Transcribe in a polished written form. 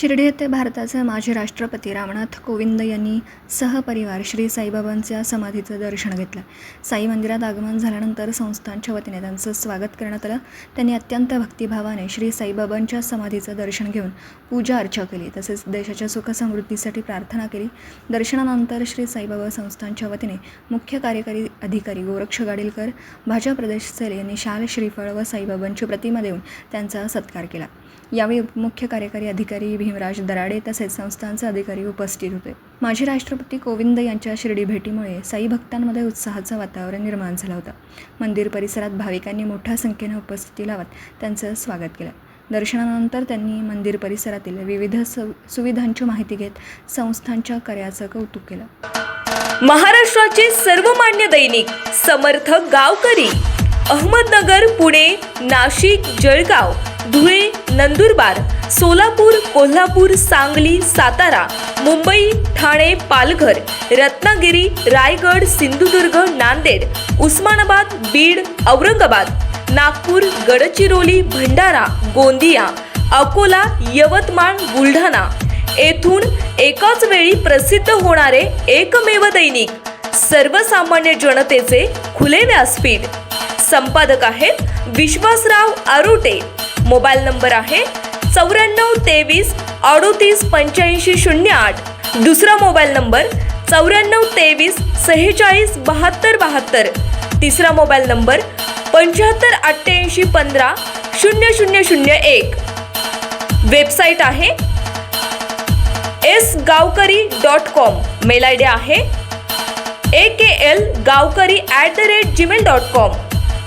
शिर्डी येथे भारताचे माजी राष्ट्रपती रामनाथ कोविंद यांनी सहपरिवार श्री साईबाबांच्या समाधीचं दर्शन घेतलं. साई मंदिरात आगमन झाल्यानंतर संस्थांच्या वतीने त्यांचं स्वागत करण्यात आलं. त्यांनी अत्यंत भक्तिभावाने श्री साईबाबांच्या समाधीचं दर्शन घेऊन पूजा अर्चा केली. तसेच देशाच्या सुखसमृद्धीसाठी प्रार्थना केली. दर्शनानंतर श्री साईबाबा संस्थांच्या वतीने मुख्य कार्यकारी अधिकारी गोरक्ष गाडीलकर, भाजप प्रदेश सेल यांनी शाल, श्रीफळ व साईबाबांची प्रतिमा देऊन त्यांचा सत्कार केला. यावेळी मुख्य कार्यकारी अधिकारी भीमराज दराडे तसेच संस्थांचे अधिकारी उपस्थित होते. माजी राष्ट्रपती कोविंद यांच्या शिर्डी भेटीमुळे साई भक्तांमध्ये उत्साहाचं वातावरण निर्माण झालं होतं. मंदिर परिसरात भाविकांनी मोठ्या संख्येने उपस्थिती लावत त्यांचं स्वागत केलं. दर्शनानंतर त्यांनी मंदिर परिसरातील विविध सुविधांची माहिती घेत संस्थांच्या कार्याचं कौतुक केलं. महाराष्ट्राचे सर्वमान्य दैनिक समर्थ गावकरी अहमदनगर, पुणे, नाशिक, जळगाव, धुळे, नंदुरबार, सोलापूर, कोल्हापूर, सांगली, सातारा, मुंबई, ठाणे, पालघर, रत्नागिरी, रायगड, सिंधुदुर्ग, नांदेड, उस्मानाबाद, बीड, औरंगाबाद, नागपूर, गडचिरोली, भंडारा, गोंदिया, अकोला, यवतमाळ, बुलढाणा येथून एकाच वेळी प्रसिद्ध होणारे एकमेव दैनिक, सर्वसामान्य जनतेचे खुले व्यासपीठ. संपादक आहेत विश्वासराव आरोटे. मोबाईल नंबर आहे 9423 38 85 08. दुसरा मोबाईल नंबर 9423 46 72 72. तिसरा मोबाईल नंबर 75 88 15 0001. वेबसाईट आहे sgavkari.com. मेल आयडी आहे akl gavkari@gmail.com.